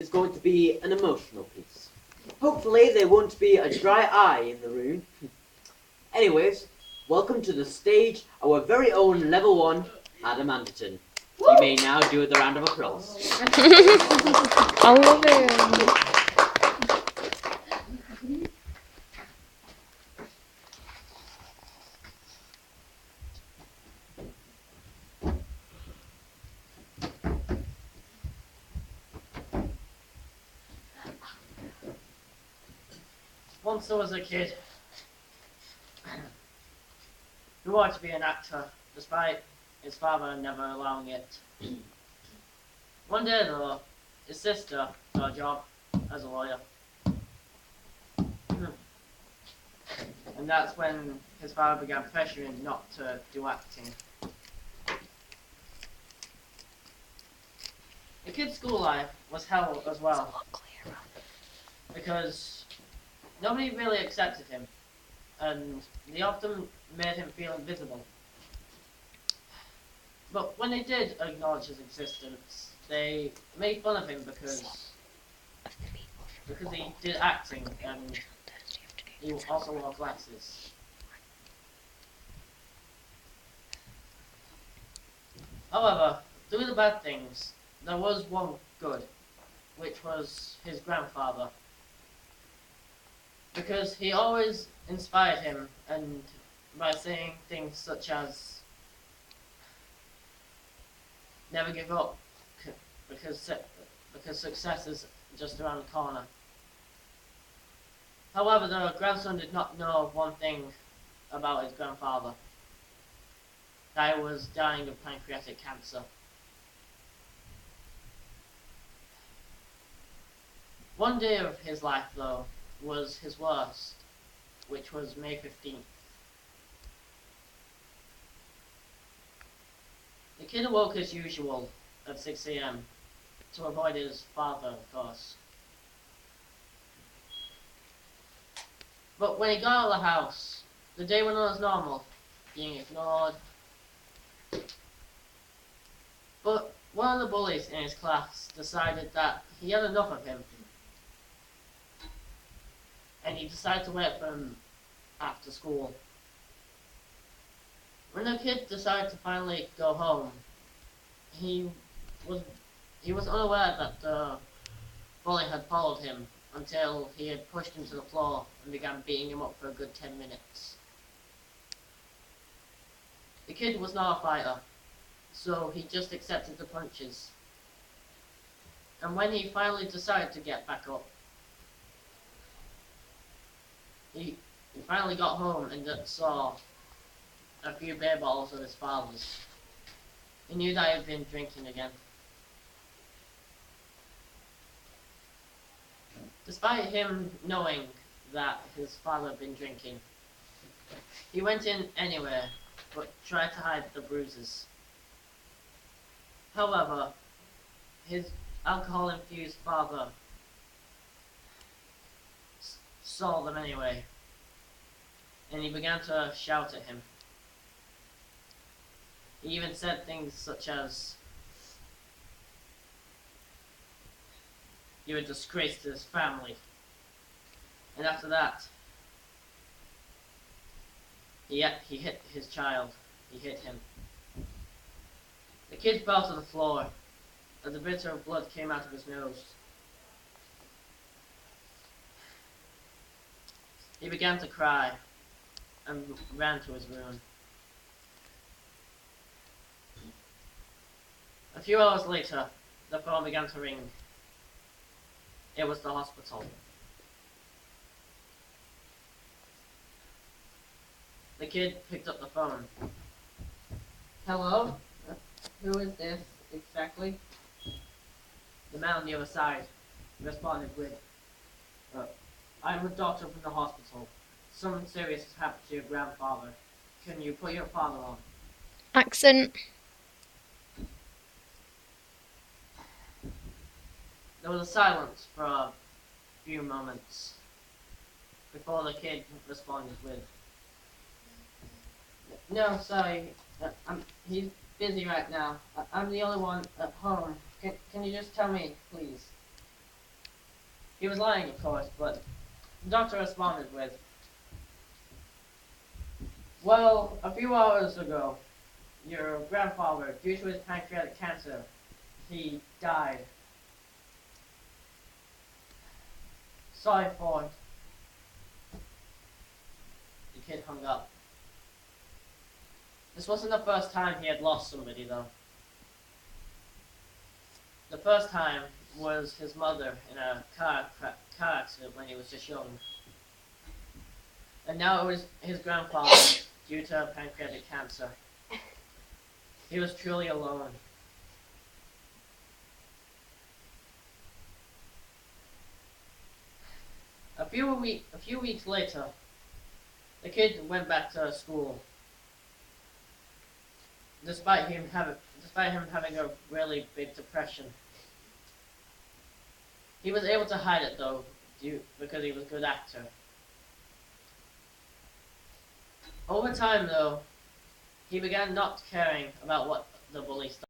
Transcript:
is going to be an emotional piece. Hopefully there won't be a dry eye in the room. Anyways, welcome to the stage, our very own level 1, Adam Anderton. You may now do the round of applause. I love it. Once I was a kid who wanted to be an actor, despite his father never allowing it. One day, though, his sister got a job as a lawyer. And that's when his father began pressuring not to do acting. The kid's school life was hell as well, because nobody really accepted him, and they often made him feel invisible. But when they did acknowledge his existence, they made fun of him because he did acting and he also wore glasses. However, through the bad things, there was one good, which was his grandfather. Because he always inspired him, and by saying things such as never give up, because success is just around the corner. However, the grandson did not know one thing about his grandfather. That he was dying of pancreatic cancer. One day of his life, though, was his worst, which was May 15th. The kid awoke as usual at 6 a.m. to avoid his father, of course. But when he got out of the house, the day went on as normal, being ignored. But one of the bullies in his class decided that he had enough of him, and he decided to wait for him after school. When the kid decided to finally go home, he was unaware that the bully had followed him until he had pushed him to the floor and began beating him up for a good 10 minutes. The kid was not a fighter, so he just accepted the punches. And when he finally decided to get back up, he finally got home and saw a few beer bottles of his father's. He knew that he had been drinking again. Despite him knowing that his father had been drinking, he went in anyway, but tried to hide the bruises. However, his alcohol-infused father saw them anyway, and he began to shout at him. He even said things such as, "You're a disgrace to this family." And after that, he hit his child. He hit him. The kid fell to the floor as a bit of blood came out of his nose. He began to cry and ran to his room. A few hours later, the phone began to ring. It was the hospital. The kid picked up the phone. "Hello? Who is this exactly?" The man on the other side responded with, "I'm a doctor from the hospital. Something serious has happened to your grandfather. Can you put your father on?" Accent. There was a silence for a few moments before the kid responded with, "No, sorry. He's busy right now. I'm the only one at home. Can you just tell me, please?" He was lying, of course, but the doctor responded with, "Well, a few hours ago, your grandfather, due to his pancreatic cancer, he died. Sorry for it." The kid hung up. This wasn't the first time he had lost somebody, though. The first time was his mother in a car accident when he was just young. And now it was his grandfather due to pancreatic cancer. He was truly alone. A few weeks later, the kid went back to school. Despite him having a really big depression. He was able to hide it though, because he was a good actor. Over time though, he began not caring about what the bullies thought.